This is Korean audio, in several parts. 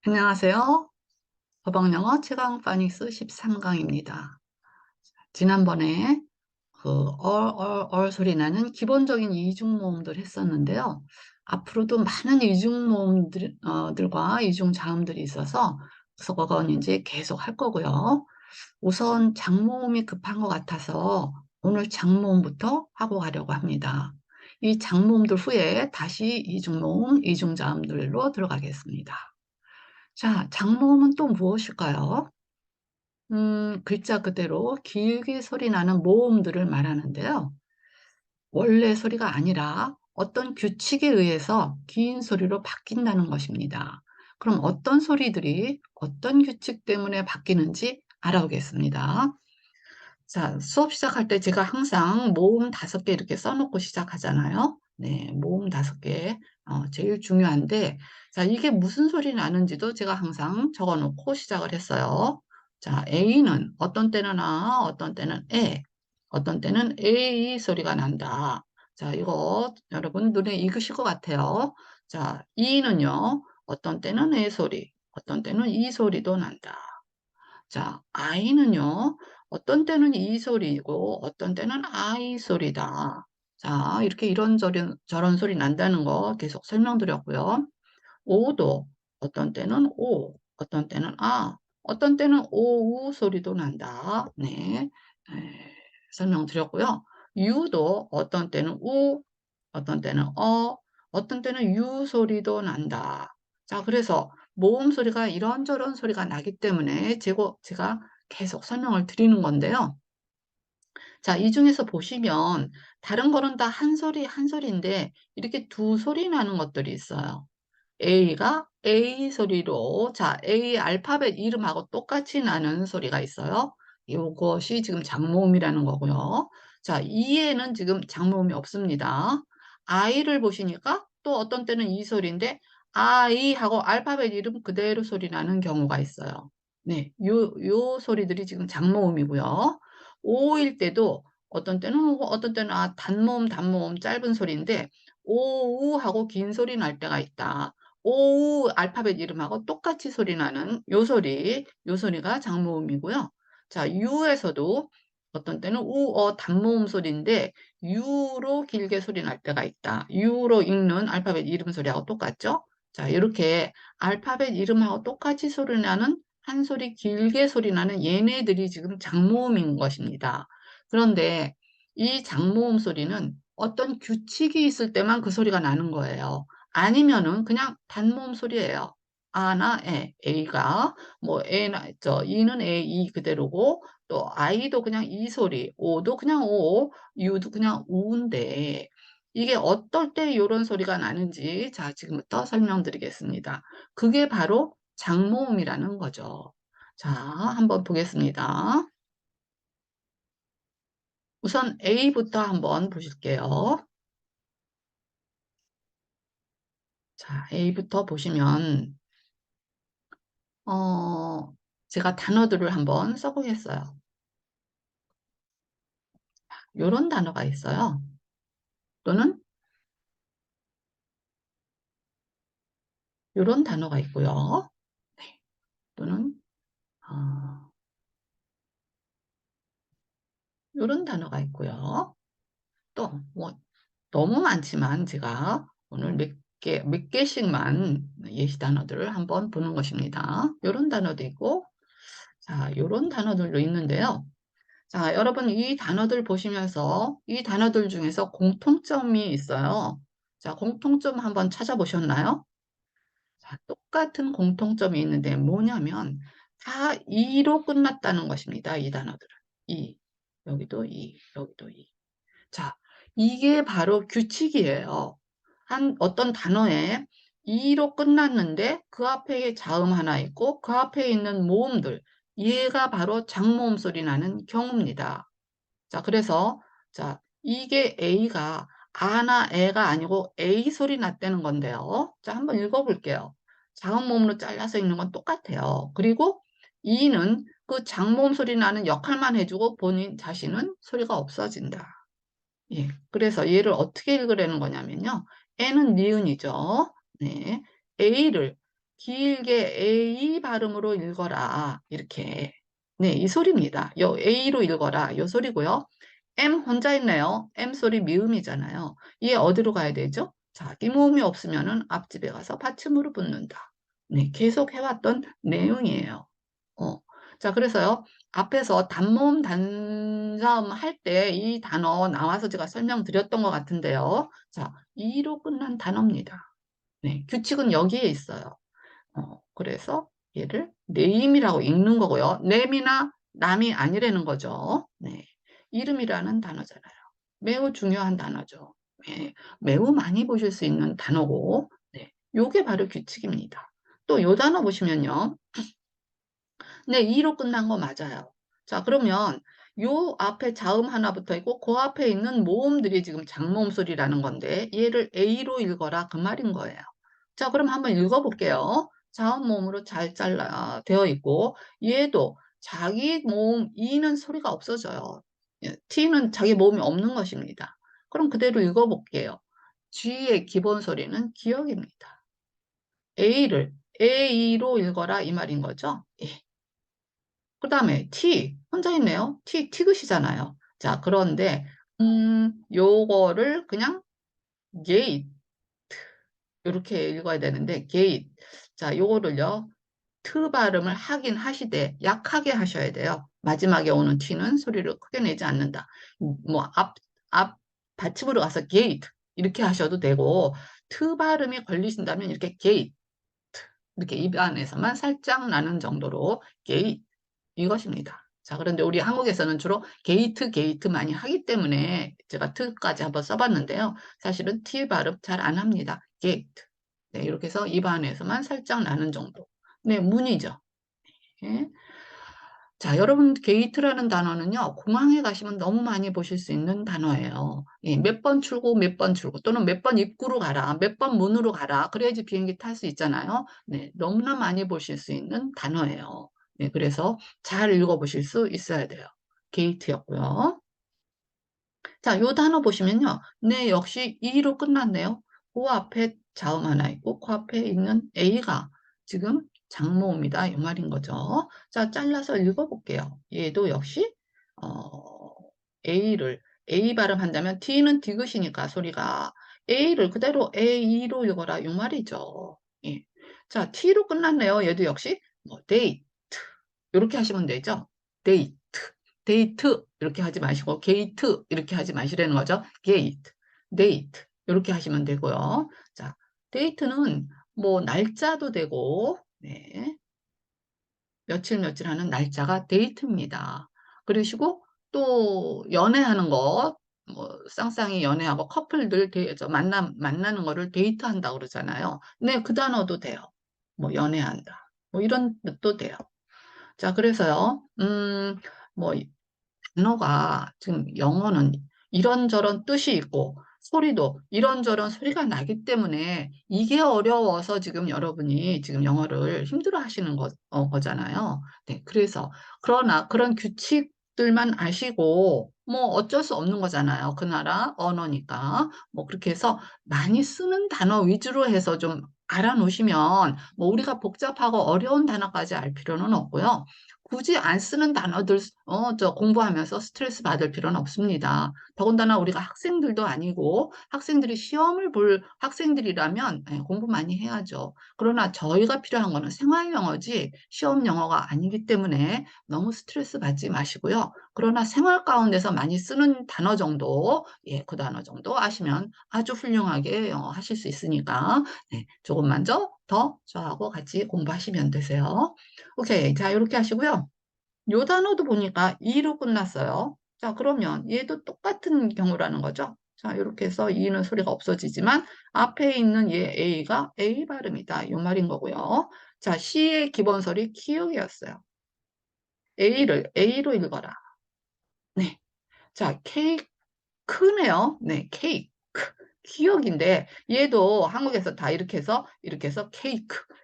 안녕하세요. 서방영어 최강 파닉스 13강입니다. 지난번에 그 소리 나는 기본적인 이중모음들 했었는데요. 앞으로도 많은 들과 이중자음들이 있어서 그건 이제 계속 할 거고요. 우선 장모음이 급한 것 같아서 오늘 장모음부터 하고 가려고 합니다. 이 장모음들 후에 다시 이중모음, 이중자음들로 들어가겠습니다. 자, 장모음은 또 무엇일까요? 글자 그대로 길게 소리 나는 모음들을 말하는데요. 원래 소리가 아니라 어떤 규칙에 의해서 긴 소리로 바뀐다는 것입니다. 그럼 어떤 소리들이 어떤 규칙 때문에 바뀌는지 알아보겠습니다. 자, 수업 시작할 때 제가 항상 모음 5개 이렇게 써놓고 시작하잖아요. 네, 모음 5개. 제일 중요한데, 자, 이게 무슨 소리 나는지도 제가 항상 적어 놓고 시작을 했어요. 자, A는 어떤 때는 어떤 때는 어떤 때는 A 소리가 난다. 자, 이거 여러분 눈에 익으실 것 같아요. 자, E는요, 어떤 때는 A 소리, 어떤 때는 E 소리도 난다. 자, I는요, 어떤 때는 이 소리이고, 어떤 때는 아이 소리다. 자, 이렇게 이런저런 저런 소리 난다는 거 계속 설명드렸고요. O도 어떤 때는 오, 어떤 때는 어떤 때는 오우 소리도 난다. 네, 설명드렸고요. U도 어떤 때는 우, 어떤 때는 어떤 때는 유 소리도 난다. 자, 그래서 모음 소리가 이런저런 소리가 나기 때문에 제가 계속 설명을 드리는 건데요. 자, 이 중에서 보시면 다른 거는 다 한 소리 한 소리인데 이렇게 두 소리 나는 것들이 있어요. A가 A 소리로, 자, A 알파벳 이름하고 똑같이 나는 소리가 있어요. 이것이 지금 장모음이라는 거고요. 자, E에는 지금 장모음이 없습니다. I를 보시니까 또 어떤 때는 이 소리인데 I 하고 알파벳 이름 그대로 소리 나는 경우가 있어요. 네, 요 소리들이 지금 장모음이고요. O일 때도 어떤 때는 단모음 짧은 소리인데 오우 하고 긴 소리 날 때가 있다. 오우 알파벳 이름하고 똑같이 소리 나는 요 소리가 장모음이고요. 자, 유에서도 어떤 때는 단모음 소리인데 유로 길게 소리 날 때가 있다. 유로 읽는 알파벳 이름 소리하고 똑같죠? 자, 이렇게 알파벳 이름하고 똑같이 소리 나는 한 소리 길게 소리 나는 얘네들이 지금 장모음인 것입니다. 그런데 이 장모음 소리는 어떤 규칙이 있을 때만 그 소리가 나는 거예요. 아니면은 그냥 단모음 소리예요. 아나 A가 뭐 E는 A, E 그대로고 또 I도 그냥 이 소리, O도 그냥 O, U도 그냥 우인데 이게 어떨 때 이런 소리가 나는지 자, 지금부터 설명드리겠습니다. 그게 바로 장모음이라는 거죠. 자, 한번 보겠습니다. 우선 A부터 한번 보실게요. 자, A부터 보시면 어, 제가 단어들을 한번 써보겠어요. 요런 단어가 있어요. 또는 요런 단어가 있고요. 네, 또는 어, 요런 단어가 있고요. 또 뭐 너무 많지만 제가 오늘 몇 개씩만 예시 단어들을 한번 보는 것입니다. 요런 단어도 있고 자, 요런 단어들도 있는데요. 자, 여러분 이 단어들 보시면서 이 단어들 중에서 공통점이 있어요. 자, 공통점 한번 찾아보셨나요? 자, 똑같은 공통점이 있는데 뭐냐면 다 이로 끝났다는 것입니다. 이 단어들은. 이, 여기도 이, 여기도 이. 자, 이게 바로 규칙이에요. 어떤 단어에 이로 끝났는데 그 앞에 자음 하나 있고 그 앞에 있는 모음들, 얘가 바로 장모음 소리 나는 경우입니다. 자, 그래서 자, 이게 A가 아나 애가 아니고 A 소리 났다는 건데요. 자, 한번 읽어볼게요. 장모음으로 잘라서 읽는 건 똑같아요. 그리고 E는 그 장모음 소리 나는 역할만 해주고 본인 자신은 소리가 없어진다. 예, 그래서 얘를 어떻게 읽으라는 거냐면요. N은 니은이죠. 네, A를 길게 A 발음으로 읽어라. 이렇게. 네, 이 소리입니다. 요 A로 읽어라. 요 소리고요. M 혼자 있네요. M 소리 미음이잖아요. 얘 어디로 가야 되죠? 자, 이 모음이 없으면은 앞집에 가서 받침으로 붙는다. 네, 계속 해왔던 내용이에요. 어. 자, 그래서요. 앞에서 단모음, 단자음 할 때 이 단어 나와서 제가 설명드렸던 것 같은데요. 자, 이로 끝난 단어입니다. 네, 규칙은 여기에 있어요. 그래서 얘를 네임이라고 읽는 거고요. nem이나 남이 아니라는 거죠. 네. 이름이라는 단어잖아요. 매우 중요한 단어죠. 네. 매우 많이 보실 수 있는 단어고, 네. 요게 바로 규칙입니다. 또 요 단어 보시면요. 네, 2로 끝난 거 맞아요. 자, 그러면 요 앞에 자음 하나 붙어 있고 그 앞에 있는 모음들이 지금 장모음 소리라는 건데 얘를 A로 읽어라 그 말인 거예요. 자, 그럼 한번 읽어볼게요. 자음 모음으로 잘 잘라 되어 있고 얘도 자기 모음 E는 소리가 없어져요. 예, T는 자기 모음이 없는 것입니다. 그럼 그대로 읽어볼게요. G의 기본 소리는 기억입니다. A를 A로 읽어라 이 말인 거죠. 예. 그 다음에 T 혼자 있네요. 티귿이잖아요. 자, 그런데 요거를 그냥 gate 이렇게 읽어야 되는데 gate. 자, 요거를요. 트 발음을 하긴 하시되 약하게 하셔야 돼요. 마지막에 오는 T는 소리를 크게 내지 않는다. 뭐 앞 받침으로 가서 gate 이렇게 하셔도 되고 트 발음이 걸리신다면 이렇게 gate 이렇게 입 안에서만 살짝 나는 정도로 gate 이것입니다. 자, 그런데 우리 한국에서는 주로 게이트 많이 하기 때문에 제가 트까지 한번 써봤는데요. 사실은 T 발음 잘 안 합니다. 게이트. 네, 이렇게 해서 입안에서만 살짝 나는 정도. 네, 문이죠. 예. 자, 여러분 게이트라는 단어는요. 공항에 가시면 너무 많이 보실 수 있는 단어예요. 예, 몇 번 출구, 몇 번 출구 또는 몇 번 입구로 가라, 몇 번 문으로 가라. 그래야지 비행기 탈 수 있잖아요. 네, 너무나 많이 보실 수 있는 단어예요. 네, 그래서 잘 읽어보실 수 있어야 돼요. 게이트였고요. 자, 요 단어 보시면요. 네, 역시 E로 끝났네요. 그 앞에 자음 하나 있고 그 앞에 있는 A가 지금 장모음이다 이 말인 거죠. 자, 잘라서 읽어볼게요. 얘도 역시 어, A를 A 발음한다면 T는 디귿이니까 소리가 A를 그대로 A로 읽어라 이 말이죠. 예. 자, T로 끝났네요. 얘도 역시 뭐 데이트 이렇게 하시면 되죠. 데이트 데이트 이렇게 하지 마시고 게이트 이렇게 하지 마시라는 거죠. 게이트, 데이트 이렇게 하시면 되고요. 자, 데이트는 뭐 날짜도 되고 네, 며칠 며칠 하는 날짜가 데이트입니다. 그러시고 또 연애하는 거, 뭐 쌍쌍이 연애하고 커플들 만나는 거를 데이트한다고 그러잖아요. 네, 그 단어도 돼요. 뭐 연애한다. 뭐 이런 뜻도 돼요. 자, 그래서요, 뭐 단어가 지금 영어는 이런저런 뜻이 있고 소리도 이런저런 소리가 나기 때문에 이게 어려워서 지금 여러분이 지금 영어를 힘들어 하시는 거잖아요. 네, 그래서 그러나 그런 규칙들만 아시고 뭐 어쩔 수 없는 거잖아요. 그 나라 언어니까. 뭐 그렇게 해서 많이 쓰는 단어 위주로 해서 좀 알아놓으시면 뭐 우리가 복잡하고 어려운 단어까지 알 필요는 없고요. 굳이 안 쓰는 단어들 공부하면서 스트레스 받을 필요는 없습니다. 더군다나 우리가 학생들도 아니고 학생들이 시험을 볼 학생들이라면 공부 많이 해야죠. 그러나 저희가 필요한 거는 생활 영어지 시험 영어가 아니기 때문에 너무 스트레스 받지 마시고요. 그러나 생활 가운데서 많이 쓰는 단어 정도, 예, 그 단어 정도 아시면 아주 훌륭하게 영어 하실 수 있으니까 네, 조금만 더 저하고 같이 공부하시면 되세요. 오케이. 자, 이렇게 하시고요. 요 단어도 보니까 이로 끝났어요. 자, 그러면 얘도 똑같은 경우라는 거죠. 자, 이렇게 해서 이는 소리가 없어지지만 앞에 있는 얘 A가 A 발음이다. 이 말인 거고요. 자, C의 기본 소리 키읔이었어요. A를 A로 읽어라. 네. 자, 크네요. 네, 케이크. 기억인데 얘도 한국에서 다 이렇게 해서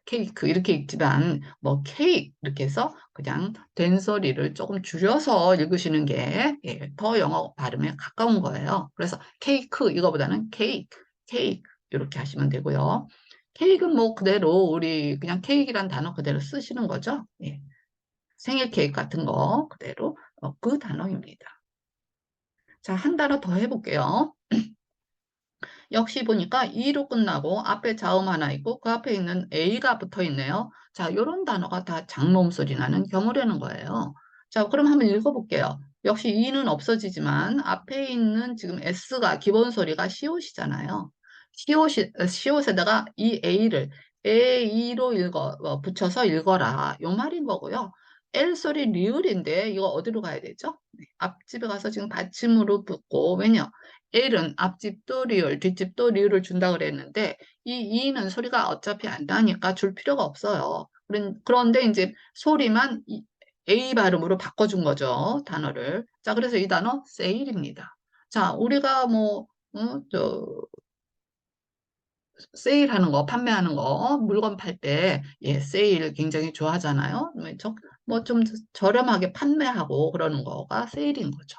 케이크 이렇게 읽지만 뭐 케이크 이렇게 해서 그냥 된 소리를 조금 줄여서 읽으시는 게 예, 더 영어 발음에 가까운 거예요. 그래서 케이크 이거보다는 케이크 이렇게 하시면 되고요. 케이크는 뭐 그대로 우리 그냥 케이크란 단어 그대로 쓰시는 거죠. 예. 생일 케이크 같은 거 그대로 그 단어입니다. 자, 한 단어 더 해볼게요. 역시 보니까 E로 끝나고 앞에 자음 하나 있고 그 앞에 있는 A가 붙어 있네요. 자, 이런 단어가 다 장모음 소리 나는 경우라는 거예요. 자, 그럼 한번 읽어볼게요. 역시 E는 없어지지만 앞에 있는 지금 S가 기본 소리가 시옷이잖아요. 시옷에다가 이 A를 A로 붙여서 읽어라. 요 말인 거고요. L 소리 리을인데 이거 어디로 가야 되죠? 네, 앞집에 가서 지금 받침으로 붙고 왜냐? L은 앞집도 리을, 뒷집도 리을을 준다 그랬는데 이 E는 소리가 어차피 안 나니까 줄 필요가 없어요. 그런데 이제 소리만 A 발음으로 바꿔준 거죠. 단어를. 자, 그래서 이 단어 세일입니다. 자, 우리가 뭐 세일하는 거, 판매하는 거, 물건 팔 때, 예, 세일 굉장히 좋아하잖아요. 뭐 좀 저렴하게 판매하고 그러는 거가 세일인 거죠.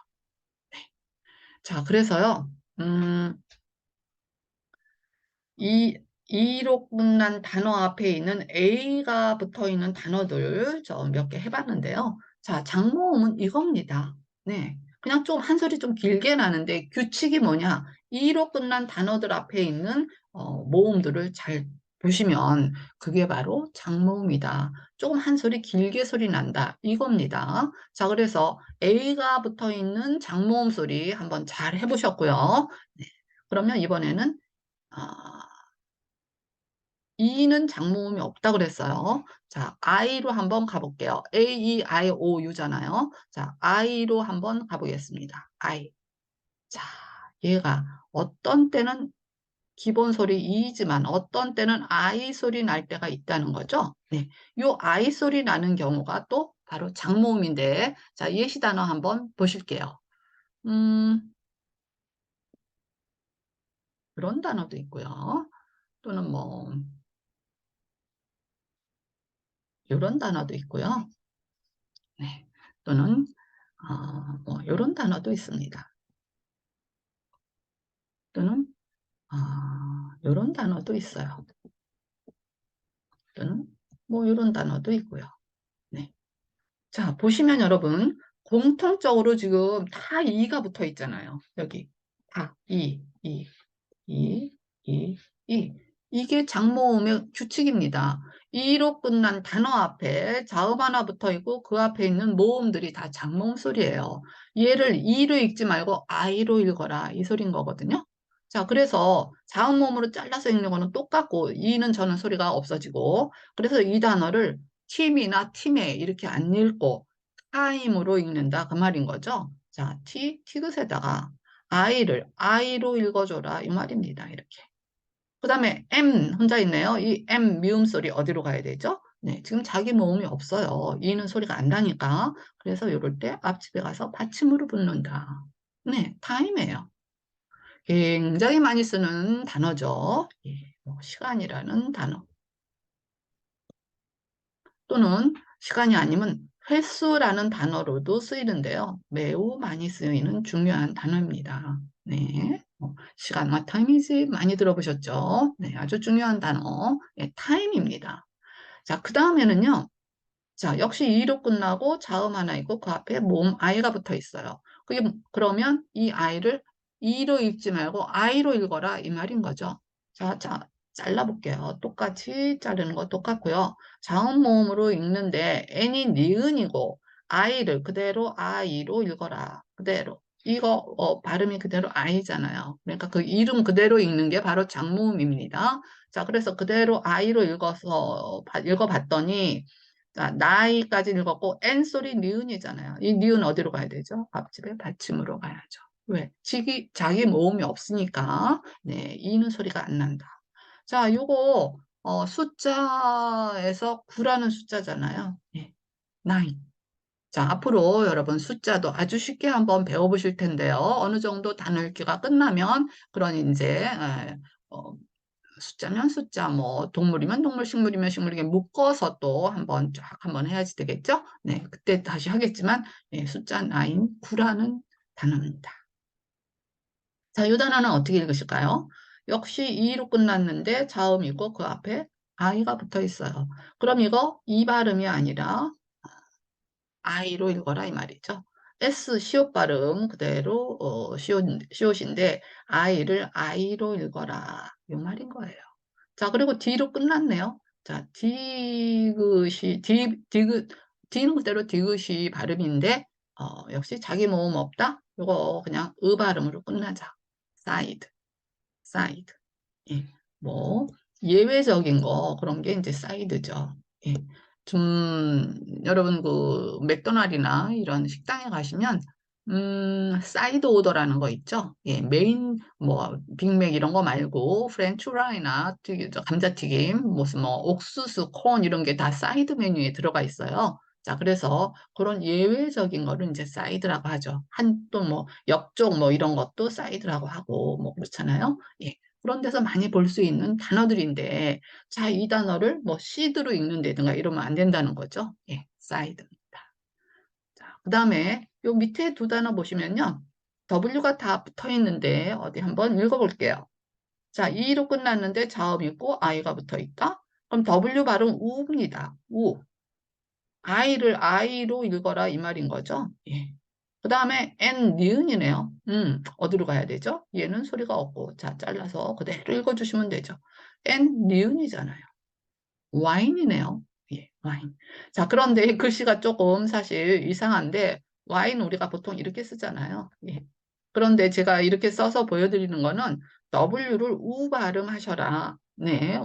자, 그래서요, 음, 이, 이로 끝난 단어 앞에 있는 A가 붙어 있는 단어들 저 몇 개 해봤는데요. 자, 장모음은 이겁니다. 네. 그냥 좀 한 소리 좀 길게 나는데 규칙이 뭐냐? 이로 끝난 단어들 앞에 있는 모음들을 잘 보시면 그게 바로 장모음이다. 조금 한 소리 길게 소리 난다. 이겁니다. 자, 그래서 A가 붙어 있는 장모음 소리 한번 잘 해보셨고요. 네. 그러면 이번에는 아, E는 장모음이 없다 그랬어요. 자, I로 한번 가볼게요. A, E, I, O, U잖아요. 자, I로 한번 가보겠습니다. I. 자, 얘가 어떤 때는 기본 소리 E이지만 어떤 때는 I 소리 날 때가 있다는 거죠. 네. 요 I 소리 나는 경우가 또 바로 장모음인데, 자, 예시 단어 한번 보실게요. 음, 그런 단어도 있고요. 또는 뭐, 이런 단어도 있고요. 네. 또는 뭐 이런 단어도 있습니다. 또는 이런 단어도 있어요. 또는 뭐 이런 단어도 있고요. 네. 자, 보시면 여러분 공통적으로 지금 다 이가 붙어 있잖아요. 여기 다 이, 이. 이게 장모음의 규칙입니다. 이로 끝난 단어 앞에 자음 하나 붙어 있고 그 앞에 있는 모음들이 다 장모음 소리예요. 얘를 이로 읽지 말고 아이로 읽어라. 이 소리인 거거든요. 자, 그래서 자음 모음으로 잘라서 읽는 거는 똑같고 이는 저는 소리가 없어지고 그래서 이 단어를 팀이나 팀에 이렇게 안 읽고 타임으로 읽는다. 그 말인 거죠. 자, 티귿에다가 아이로 읽어줘라. 이 말입니다. 이렇게. 그 다음에 M 혼자 있네요. 이 M 미음 소리 어디로 가야 되죠? 네, 지금 자기 모음이 없어요. 이는 소리가 안 나니까. 그래서 이럴 때 앞집에 가서 받침으로 붙는다. 네, 타임이에요. 굉장히 많이 쓰는 단어죠. 예, 뭐 시간이라는 단어. 또는 시간이 아니면 횟수라는 단어로도 쓰이는데요. 매우 많이 쓰이는 중요한 단어입니다. 네. 시간과 타임이지 많이 들어보셨죠? 네, 아주 중요한 단어. 네, 타임입니다. 자, 그 다음에는요. 자, 역시 이로 끝나고 자음 하나 있고 그 앞에 모음 I가 붙어 있어요. 그러면 이 I를 이로 읽지 말고 I로 읽어라 이 말인 거죠. 자, 잘라볼게요. 똑같이 자르는 거 똑같고요. 자음 모음으로 읽는데 N이 니은이고 I를 그대로 I로 읽어라. 그대로. 이거 발음이 그대로 I잖아요. 그러니까 그 이름 그대로 읽는 게 바로 장모음입니다. 자, 그래서 그대로 I로 읽어봤더니 자, 나이까지 읽었고 N 소리 니은이잖아요. 이 니은 어디로 가야 되죠? 앞집에 받침으로 가야죠. 왜? 자기 모음이 없으니까 네, 이는 소리가 안 난다. 자, 요거 숫자에서 9라는 숫자잖아요. 네, 9. 자, 앞으로 여러분 숫자도 아주 쉽게 한번 배워보실 텐데요. 어느 정도 단어 읽기가 끝나면 그런 이제 숫자면 숫자, 뭐 동물이면 동물, 식물이면 식물 이게 묶어서 또 한번 쫙 한번 해야지 되겠죠? 네, 그때 다시 하겠지만 네, 숫자 9, 9라는 단어입니다. 자, 이 단어는 어떻게 읽으실까요? 역시 이로 끝났는데 자음이고 그 앞에 I가 붙어 있어요. 그럼 이거 이 발음이 아니라 I로 읽어라 이 말이죠. S 시옷 발음 그대로 시옷인데 I를 I로 읽어라 이 말인 거예요. 자, 그리고 D로 끝났네요. 자, D는 그대로 디귿이 발음인데, 역시 자기 모음 없다? 이거 그냥 으 발음으로 끝나자. 사이드, 사이드. 예, 뭐, 예외적인 거, 그런 게 이제 사이드죠. 예. 좀, 여러분, 맥도날이나 이런 식당에 가시면, 사이드 오더라는 거 있죠? 예, 메인, 빅맥 이런 거 말고, 프렌치 프라이나 감자튀김, 무슨 옥수수, 콘 이런 게 다 사이드 메뉴에 들어가 있어요. 자, 그래서 그런 예외적인 거를 이제 사이드라고 하죠. 또 옆쪽 이런 것도 사이드라고 하고, 그렇잖아요. 예. 그런 데서 많이 볼 수 있는 단어들인데, 자, 이 단어를 시드로 읽는다든가 이러면 안 된다는 거죠. 예, 사이드입니다. 자, 그 다음에 요 밑에 두 단어 보시면요. W가 다 붙어 있는데, 어디 한번 읽어볼게요. 자, E로 끝났는데 자음 있고 I가 붙어 있다. 그럼 W 발음 우입니다. 우. I를 I로 읽어라 이 말인 거죠. 예. 그 다음에 N 니은이네요. 어디로 가야 되죠? 얘는 소리가 없고 자 잘라서 그대로 읽어주시면 되죠. N 니은이잖아요. 와인이네요. 예, 와인. 자, 그런데 이 글씨가 조금 사실 이상한데 와인 우리가 보통 이렇게 쓰잖아요. 예. 그런데 제가 이렇게 써서 보여드리는 거는 W를 우 발음하셔라. 네,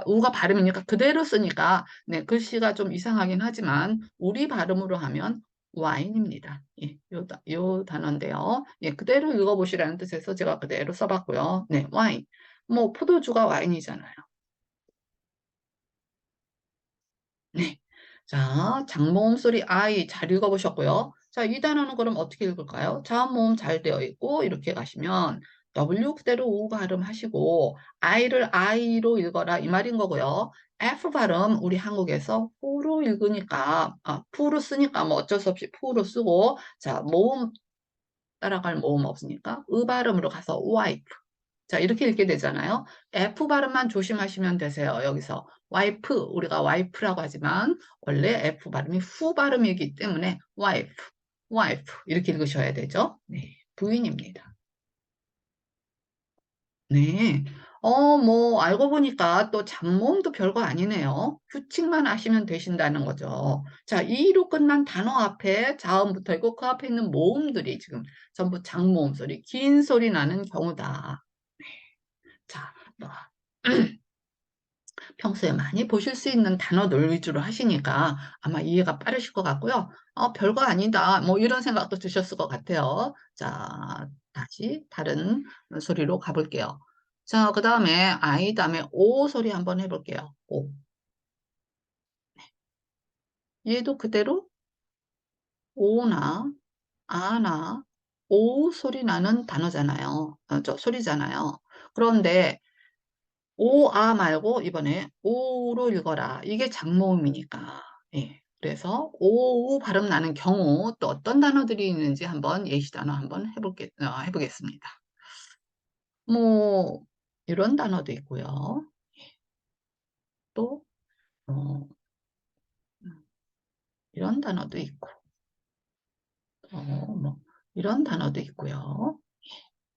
우가 발음이니까 그대로 쓰니까 네, 글씨가 좀 이상하긴 하지만 우리 발음으로 하면 와인입니다. 예, 요 단어인데요. 예, 그대로 읽어보시라는 뜻에서 제가 그대로 써봤고요. 네, 와인. 포도주가 와인이잖아요. 네. 자, 장모음 소리 I 잘 읽어보셨고요. 자, 이 단어는 그럼 어떻게 읽을까요? 자음모음 잘 되어 있고 이렇게 가시면 W 그대로 우 발음하시고 I를 I로 읽어라 이 말인 거고요. F 발음 우리 한국에서 푸로 읽으니까 푸로 쓰니까 어쩔 수 없이 푸로 쓰고 자, 모음 따라갈 모음 없으니까 으 발음으로 가서 wipe. 자, 이렇게 읽게 되잖아요. F 발음만 조심하시면 되세요. 여기서 와이프, 우리가 와이프라고 하지만 원래 F 발음이 후 발음이기 때문에 와이프, 와이프 이렇게 읽으셔야 되죠. 네, 부인입니다. 네. 알고 보니까 또 잡모음도 별거 아니네요. 규칙만 아시면 되신다는 거죠. 자, 이로 끝난 단어 앞에 자음부터 있고 그 앞에 있는 모음들이 지금 전부 장모음 소리, 긴 소리 나는 경우다. 자, 평소에 많이 보실 수 있는 단어들 위주로 하시니까 아마 이해가 빠르실 것 같고요. 별거 아니다. 이런 생각도 드셨을 것 같아요. 자, 다시 다른 소리로 가볼게요. 자, 그 다음에 I 다음에 O 소리 한번 해볼게요. O. 얘도 그대로 오나 아나 오 소리 나는 단어잖아요. 소리잖아요. 그런데 오, 아 말고 이번에 오로 읽어라. 이게 장모음이니까. 예. 그래서 오 발음 나는 경우 또 어떤 단어들이 있는지 한번 예시 단어 한번 해보겠습니다. 뭐 이런 단어도 있고요. 또 어, 이런 단어도 있고 뭐 이런 단어도 있고요.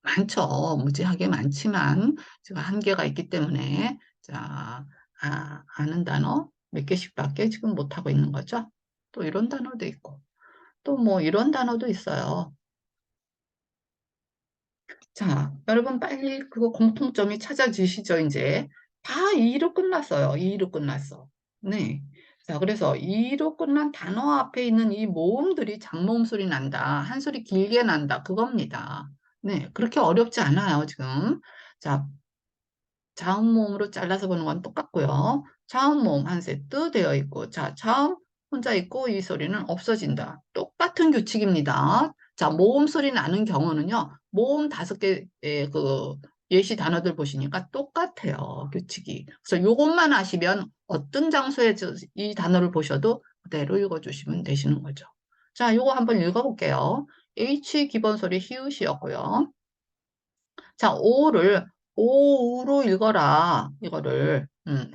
많죠. 무지하게 많지만 제가 한계가 있기 때문에 자, 아는 단어 몇 개씩밖에 지금 못하고 있는 거죠. 또 이런 단어도 있고 또 이런 단어도 있어요. 자, 여러분 빨리 그거 공통점이 찾아지시죠, 이제. 다 이로 끝났어요. 이로 끝났어. 네. 자, 그래서 이로 끝난 단어 앞에 있는 이 모음들이 장모음 소리 난다. 한 소리 길게 난다. 그겁니다. 네. 그렇게 어렵지 않아요, 지금. 자, 자음모음으로 잘라서 보는 건 똑같고요. 자음모음 한 세트 되어 있고, 자, 자음 혼자 있고 이 소리는 없어진다. 똑같은 규칙입니다. 자, 모음 소리 나는 경우는요, 모음 5개, 예시 단어들 보시니까 똑같아요. 규칙이. 그래서 이것만 아시면 어떤 장소에 이 단어를 보셔도 그대로 읽어주시면 되시는 거죠. 자, 요거 한번 읽어볼게요. H 기본 소리 히읗이었고요. 자, 오를 오우로 읽어라. 이거를.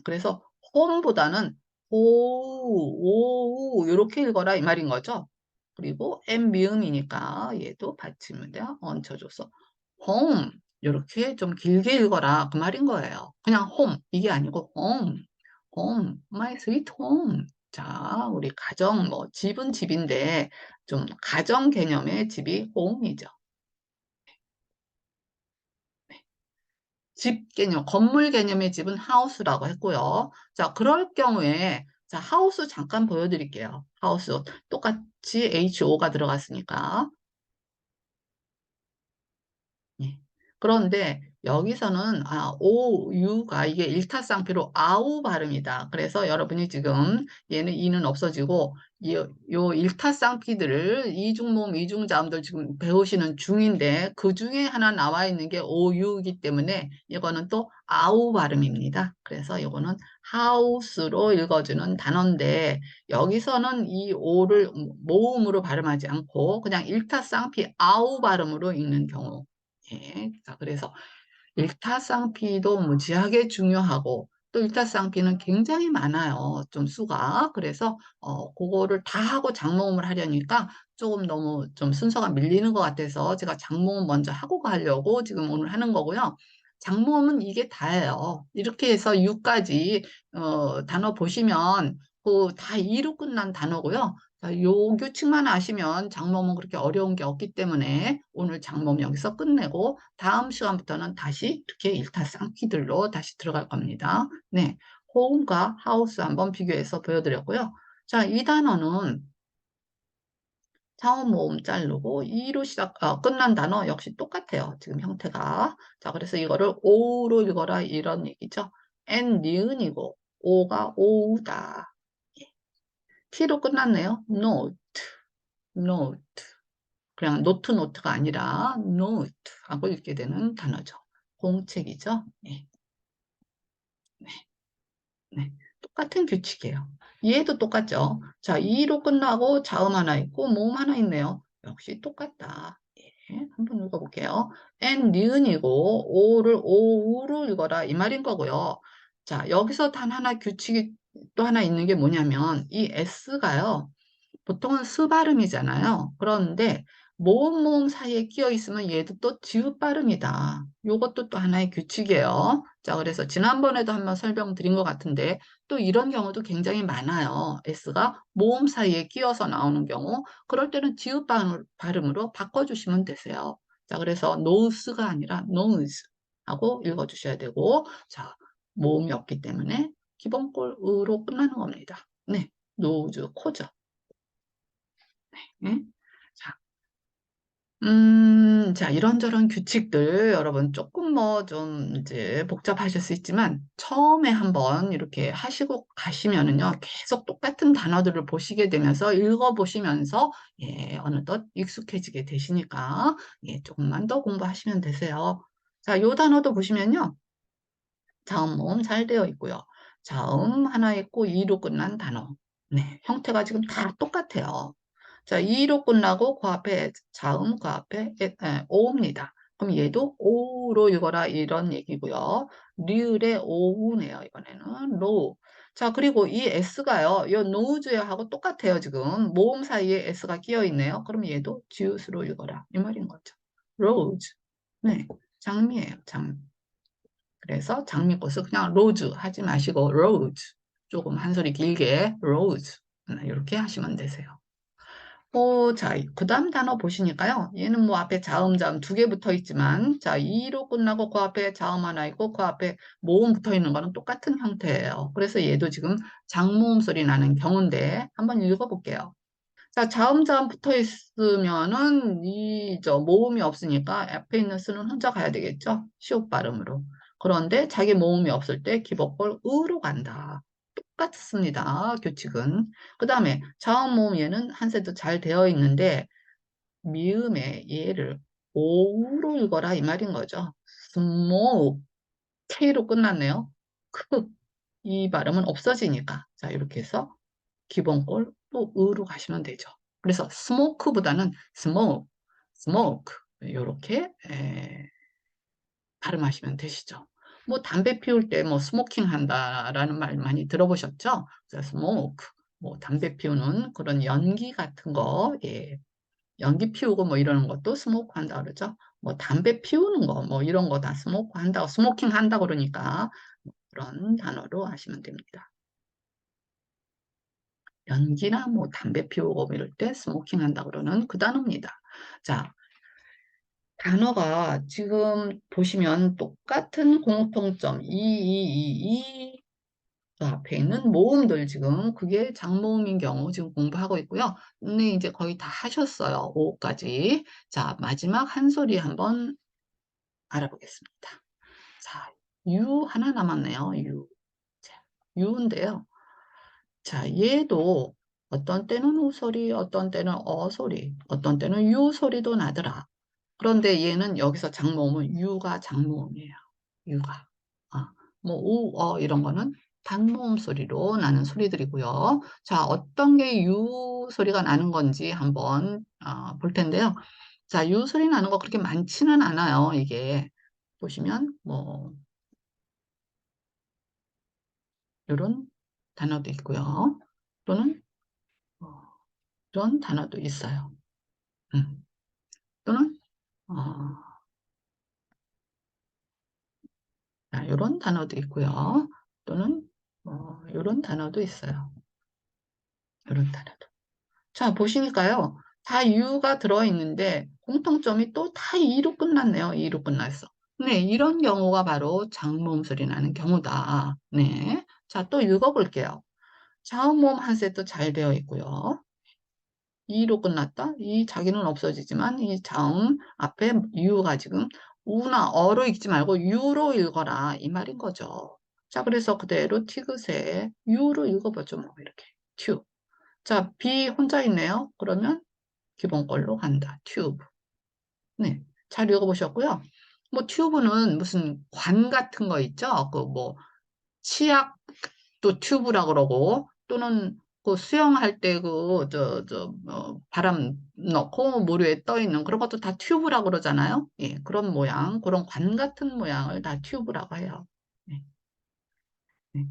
그래서 홈보다는 오우, 이렇게 읽어라 이 말인 거죠. 그리고 M 미음이니까 얘도 받침을 내가 얹혀줘서 home 이렇게 좀 길게 읽어라 그 말인 거예요. 그냥 home 이게 아니고 home, my sweet home. 자, 우리 가정 뭐 집은 집인데 좀 가정 개념의 집이 home이죠. 집 개념, 건물 개념의 집은 하우스라고 했고요. 자, 그럴 경우에, 자, 하우스 잠깐 보여드릴게요. 하우스. 똑같이 HO가 들어갔으니까. 예. 그런데 여기서는 OU가 이게 일타쌍피로 아우 발음이다. 그래서 여러분이 지금 얘는 이는 없어지고 요 일타쌍피들을 이중모음, 이중자음들 지금 배우시는 중인데 그 중에 하나 나와 있는 게 OU이기 때문에 이거는 또 아우 발음입니다. 그래서 이거는 하우스로 읽어주는 단어인데 여기서는 이 오를 모음으로 발음하지 않고 그냥 일타쌍피 아우 발음으로 읽는 경우 예. 자, 그래서 일타쌍피도 무지하게 중요하고 또 일타쌍피는 굉장히 많아요. 좀 수가. 그래서 그거를 다 하고 장모음을 하려니까 조금 너무 좀 순서가 밀리는 것 같아서 제가 장모음 먼저 하고 가려고 지금 오늘 하는 거고요. 장모음은 이게 다예요. 이렇게 해서 6까지 단어 보시면 그 다 이로 끝난 단어고요. 자, 요 규칙만 아시면 장모음은 그렇게 어려운 게 없기 때문에 오늘 장모음 여기서 끝내고 다음 시간부터는 다시 이렇게 일타쌍피들로 다시 들어갈 겁니다. 네, 홈과 하우스 한번 비교해서 보여드렸고요. 자, 이 단어는 차음 모음 자르고 이로 끝난 단어 역시 똑같아요. 지금 형태가. 자, 그래서 이거를 오로 읽어라 이런 얘기죠. N 니은이고 오가 오우다. T로 끝났네요. note, note. 그냥 노트가 아니라 note 하고 읽게 되는 단어죠. 공책이죠. 네, 네, 네. 똑같은 규칙이에요. 얘도 똑같죠. 자, 이로 끝나고 자음 하나 있고 모음 하나 있네요. 역시 똑같다. 예, 한번 읽어볼게요. N 니은이고 오를 오우로 읽어라 이 말인 거고요. 자, 여기서 단 하나 규칙이 또 하나 있는 게 뭐냐면 이 S가요. 보통은 스 발음이잖아요. 그런데 모음 모음 사이에 끼어 있으면 얘도 또 지읒 발음이다. 요것도 또 하나의 규칙이에요. 자, 그래서 지난번에도 한번 설명드린 것 같은데 또 이런 경우도 굉장히 많아요. S가 모음 사이에 끼어서 나오는 경우 그럴 때는 지읒 발음으로 바꿔주시면 되세요. 자, 그래서 노스가 아니라 nose 하고 읽어주셔야 되고 자, 모음이 없기 때문에 기본꼴 으로 끝나는 겁니다. 네, 노즈, 코죠. 네? 자, 자, 이런저런 규칙들 여러분 조금 뭐 좀 이제 복잡하실 수 있지만 처음에 한번 이렇게 하시고 가시면은요, 계속 똑같은 단어들을 보시게 되면서 읽어보시면서 예, 어느덧 익숙해지게 되시니까 예, 조금만 더 공부하시면 되세요. 자, 요 단어도 보시면요. 자음 모음 잘 되어 있고요. 자음 하나 있고 이로 끝난 단어. 네, 형태가 지금 다 똑같아요. 자, 이로 끝나고 그 앞에 자음, 그 앞에 오입니다. 그럼 얘도 오로 읽어라 이런 얘기고요. 리을의 오우네요. 이번에는 로우. 자, 그리고 이 s가요. 이 노우즈하고 똑같아요. 지금 모음 사이에 s가 끼어 있네요. 그럼 얘도 지읒으로 읽어라 이 말인 거죠. 로즈. 네, 장미예요. 장미. 그래서 장미꽃을 그냥 로즈 하지 마시고 로즈. 조금 한 소리 길게 로즈. 이렇게 하시면 되세요. 자, 그 다음 단어 보시니까요. 얘는 뭐 앞에 자음, 자음 두 개 붙어 있지만, 자, 이로 끝나고 그 앞에 자음 하나 있고, 그 앞에 모음 붙어 있는 거는 똑같은 형태예요. 그래서 얘도 지금 장모음 소리 나는 경우인데, 한번 읽어볼게요. 자, 자음, 자음 붙어 있으면은, 모음이 없으니까 앞에 있는 수는 혼자 가야 되겠죠? 시옷 발음으로. 그런데 자기 모음이 없을 때 기복골 으로 간다. 똑같습니다. 규칙은. 그 다음에 자음 모음 얘는 한 세트 잘 되어 있는데 미음의 얘를 오로 읽어라 이 말인 거죠. smoke K로 끝났네요. 이 발음은 없어지니까 자 이렇게 해서 기본꼴 또 으로 가시면 되죠. 그래서 smoke보다는 smoke 이렇게 발음하시면 되시죠. 뭐 담배 피울 때 뭐 스모킹 한다라는 말 많이 들어보셨죠? 그래서 스모크, 뭐 담배 피우는 그런 연기 같은 거, 예. 연기 피우고 뭐 이러는 것도 스모크 한다 그러죠. 뭐 담배 피우는 거, 뭐 이런 거 다 스모크 한다고, 스모킹 한다 그러니까 그런 단어로 하시면 됩니다. 연기나 뭐 담배 피우고 뭐 이럴 때 스모킹 한다 그러는 그 단어입니다. 자, 단어가 지금 보시면 똑같은 공통점, 그 앞에 있는 모음들 지금 그게 장모음인 경우 지금 공부하고 있고요. 근데 이제 거의 다 하셨어요. 5까지. 자, 마지막 한 소리 한번 알아보겠습니다. 자, 유 하나 남았네요. 유. 자, 유인데요. 자, 얘도 어떤 때는 우 소리, 어떤 때는 어 소리, 어떤 때는 유 소리도 나더라. 그런데 얘는 여기서 장모음은 유가 장모음이에요. 유가. 아, 뭐 우, 어 이런 거는 단모음 소리로 나는 소리들이고요. 자, 어떤 게 유 소리가 나는 건지 한번 볼 텐데요. 자, 유 소리 나는 거 그렇게 많지는 않아요. 이게 보시면 뭐 이런 단어도 있고요. 또는 어, 이런 단어도 있어요. 또는 이런 단어도 있고요. 또는 이런 단어도 있어요. 이런 단어도. 자, 보시니까요. 다 유가 들어있는데 공통점이 또 다 이로 끝났네요. 이로 끝났어. 네, 이런 경우가 바로 장모음 소리 나는 경우다. 네. 자, 또 읽어볼게요. 자음모음 한 세트 잘 되어 있고요. 이로 끝났다. 이 자기는 없어지지만 이 자음 앞에 유가 지금 우나 어로 읽지 말고 유로 읽어라 이 말인 거죠. 자, 그래서 그대로 티귿에 유로 읽어보죠. 뭐 이렇게 튜. 자, B 혼자 있네요. 그러면 기본 걸로 간다. 튜브. 네, 잘 읽어보셨고요. 뭐 튜브는 무슨 관 같은 거 있죠? 그 뭐 치약도 튜브라 그러고 또는 그 수영할 때 그 바람 넣고 물 위에 떠 있는 그런 것도 다 튜브라 그러잖아요. 예, 그런 모양, 그런 관 같은 모양을 다 튜브라고 해요. 네, 네.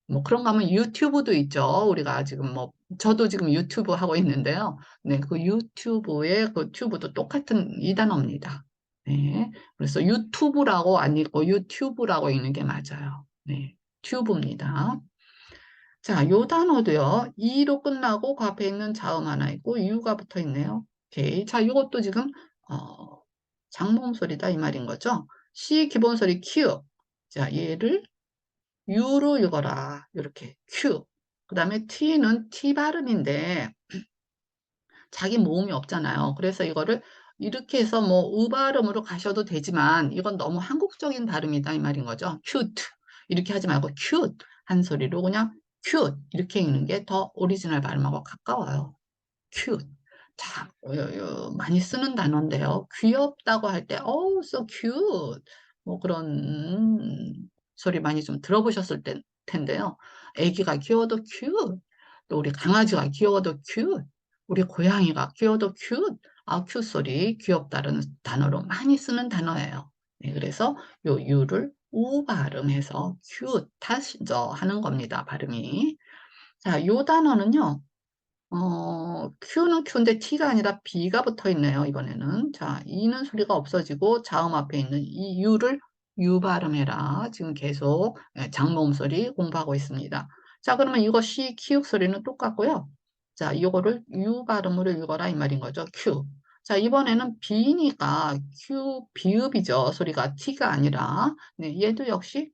뭐 그런 거 하면 유튜브도 있죠. 우리가 지금 뭐 저도 지금 유튜브 하고 있는데요. 네, 그 유튜브의 그 튜브도 똑같은 이 단어입니다. 네, 그래서 유튜브라고 안 읽고 유튜브라고 읽는 게 맞아요. 네, 튜브입니다. 자, 요 단어도요. 이로 끝나고 그 앞에 있는 자음 하나 있고 유가 붙어 있네요. 오케이. 자, 이것도 지금 장모음 소리다 이 말인 거죠. C 기본 소리 Q. 자, 얘를 U로 읽어라. 이렇게 Q. 그 다음에 T는 T 발음인데 자기 모음이 없잖아요. 그래서 이거를 이렇게 해서 뭐 의 발음으로 가셔도 되지만 이건 너무 한국적인 발음이다 이 말인 거죠. cute. 이렇게 하지 말고 cute 한 소리로 그냥 cute 이렇게 읽는 게 더 오리지널 발음하고 가까워요. cute. 자, 많이 쓰는 단어인데요. 귀엽다고 할 때, oh, so cute. 뭐 그런 소리 많이 좀 들어보셨을 텐데요. 애기가 귀여워도 cute. 또 우리 강아지가 귀여워도 cute. 우리 고양이가 귀여워도 cute. 아, cute 소리, 귀엽다는 단어로 많이 쓰는 단어예요. 네, 그래서 요 유를 우 발음해서 cute 하시죠 하는 겁니다. 발음이. 자, 요 단어는요. Q는 Q인데 T가 아니라 B가 붙어 있네요, 이번에는. 자, E는 소리가 없어지고 자음 앞에 있는 이 U를 U 발음해라. 지금 계속 장모음 소리 공부하고 있습니다. 자, 그러면 이거 C, 키읔 소리는 똑같고요. 자, 이거를 U 발음으로 읽어라 이 말인 거죠. Q. 자, 이번에는 B니까 Q, 비읍이죠. 소리가 T가 아니라. 네, 얘도 역시,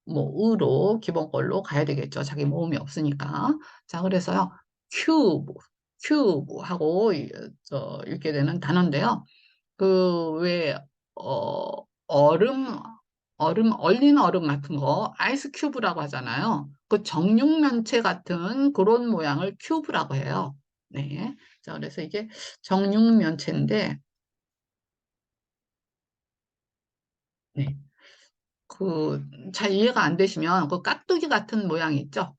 뭐, 으로 기본 걸로 가야 되겠죠. 자기 모음이 없으니까. 자, 그래서요, 큐브, 큐브 하고 읽게 되는 단어인데요. 그, 왜, 얼음, 얼린 얼음 같은 거, 아이스 큐브라고 하잖아요. 그 정육면체 같은 그런 모양을 큐브라고 해요. 네. 자, 그래서 이게 정육면체인데, 네. 잘 이해가 안 되시면 그 깍두기 같은 모양이 있죠?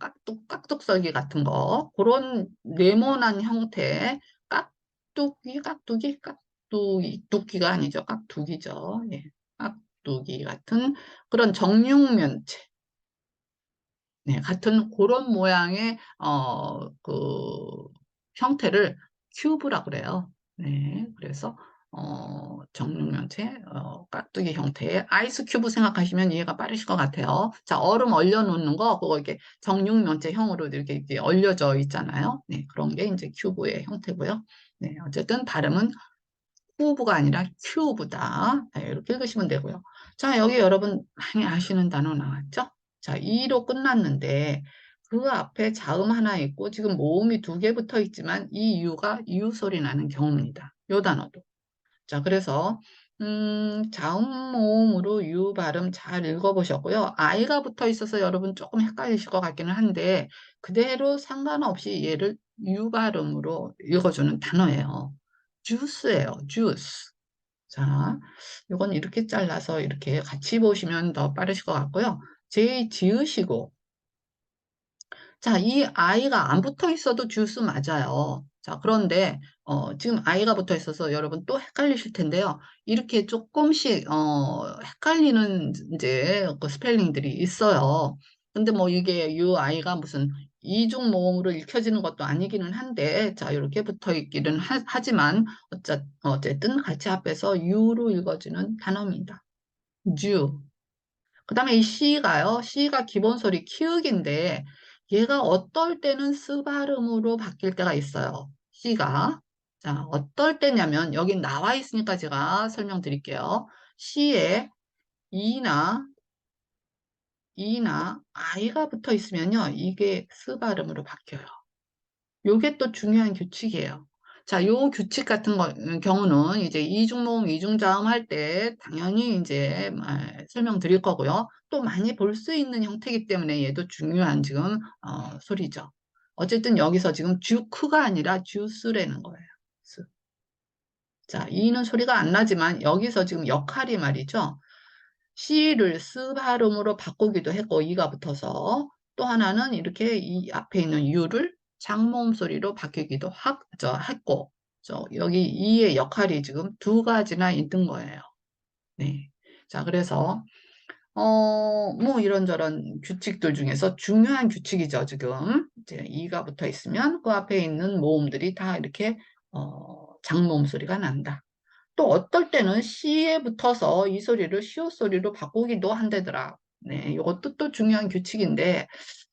깍둑썰기 같은 거. 그런 네모난 형태. 깍두기, 깍두기, 깍두기, 두기가 아니죠. 깍두기죠. 예. 깍두기 같은 그런 정육면체. 네, 같은 그런 모양의 형태를 큐브라 그래요. 네, 그래서 정육면체, 깍두기 형태의 아이스 큐브 생각하시면 이해가 빠르실 것 같아요. 자, 얼음 얼려 놓는 거 그거 이렇게 정육면체형으로 이렇게 얼려져 있잖아요. 네, 그런 게 이제 큐브의 형태고요. 네, 어쨌든 발음은 큐브가 아니라 큐브다. 네, 이렇게 읽으시면 되고요. 자, 여기 여러분 많이 아시는 단어 나왔죠? 자, 이로 끝났는데 그 앞에 자음 하나 있고 지금 모음이 두 개 붙어 있지만 이 유가 유 소리 나는 경우입니다. 요 단어도. 자, 그래서 자음 모음으로 유 발음 잘 읽어보셨고요. 아이가 붙어 있어서 여러분 조금 헷갈리실 것 같기는 한데 그대로 상관없이 얘를 유 발음으로 읽어주는 단어예요. 주스예요. 주스. 자, 이건 이렇게 잘라서 이렇게 같이 보시면 더 빠르실 것 같고요. 제 지으시고 자, 이 아이가 안 붙어 있어도 주스 맞아요. 자, 그런데 지금 아이가 붙어 있어서 여러분 또 헷갈리실 텐데요. 이렇게 조금씩 헷갈리는 이제 그 스펠링들이 있어요. 근데 뭐 이게 이 아이가 무슨 이중 모음으로 읽혀지는 것도 아니기는 한데 자, 이렇게 붙어 있기는 하지만 어쨌든 같이 합해서 유로 읽어지는 단어입니다. 주. 그 다음에 이 C가요. C가 기본 소리 키읔인데 얘가 어떨 때는 스 발음으로 바뀔 때가 있어요. C가. 자, 어떨 때냐면 여기 나와 있으니까 제가 설명드릴게요. C에 이나 이나 I가 붙어 있으면요. 이게 스 발음으로 바뀌어요. 요게 또 중요한 규칙이에요. 자, 요 규칙 같은 경우는 이제 이중모음, 이중자음 할 때 당연히 이제 설명드릴 거고요. 또 많이 볼 수 있는 형태이기 때문에 얘도 중요한 지금 소리죠. 어쨌든 여기서 지금 주크가 아니라 주스라는 거예요. 스. 자, 이는 소리가 안 나지만 여기서 지금 역할이 말이죠. C를 스 발음으로 바꾸기도 했고 이가 붙어서 또 하나는 이렇게 이 앞에 있는 U를 장모음 소리로 바뀌기도 했고 여기 이의 역할이 지금 두 가지나 있는 거예요. 네. 자, 그래서 뭐 이런저런 규칙들 중에서 중요한 규칙이죠, 지금. 이제 이가 붙어 있으면 그 앞에 있는 모음들이 다 이렇게 장모음 소리가 난다. 또 어떨 때는 C에 붙어서 이 소리를 시옷 소리로 바꾸기도 한다더라. 네, 이것도 또 중요한 규칙인데,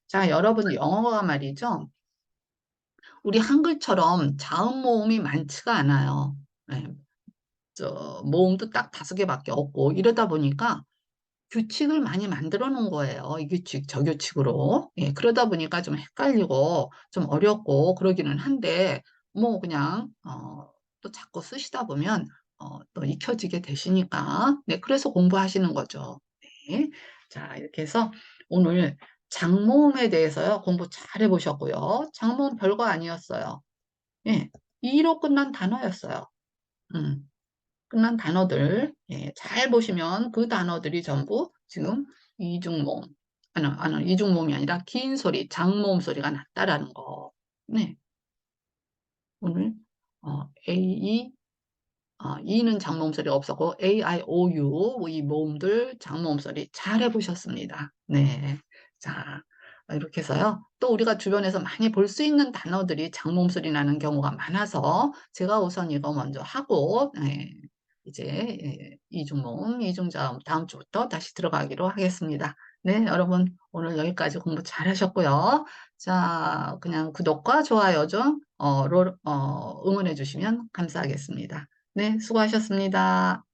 자, 여러분 영어가 말이죠. 우리 한글처럼 자음 모음이 많지가 않아요. 네, 모음도 딱 5개밖에 없고 이러다 보니까 규칙을 많이 만들어 놓은 거예요. 이 규칙, 저 규칙으로. 예, 그러다 보니까 좀 헷갈리고 좀 어렵고 그러기는 한데 뭐 그냥 또 자꾸 쓰시다 보면 또 익혀지게 되시니까 네, 그래서 공부하시는 거죠. 네. 자, 이렇게 해서 오늘 장모음에 대해서요. 공부 잘 해보셨고요. 장모음 별거 아니었어요. 예, 이로 끝난 단어였어요. 음. 끝난 단어들 잘 보시면 그 단어들이 전부 지금 이중모음 아니 이중모음이 아니라 긴 소리 장모음 소리가 났다라는 거. 네, 오늘 A, E는 장모음 소리가 없었고 A, I, O, U 이 모음들 장모음 소리 잘 해보셨습니다. 네, 자 이렇게 해서요. 또 우리가 주변에서 많이 볼 수 있는 단어들이 장모음 소리 나는 경우가 많아서 제가 우선 이거 먼저 하고 이제 이중모음, 이중자음 다음 주부터 다시 들어가기로 하겠습니다. 네, 여러분 오늘 여기까지 공부 잘 하셨고요. 자, 그냥 구독과 좋아요 좀 응원해 주시면 감사하겠습니다. 네, 수고하셨습니다.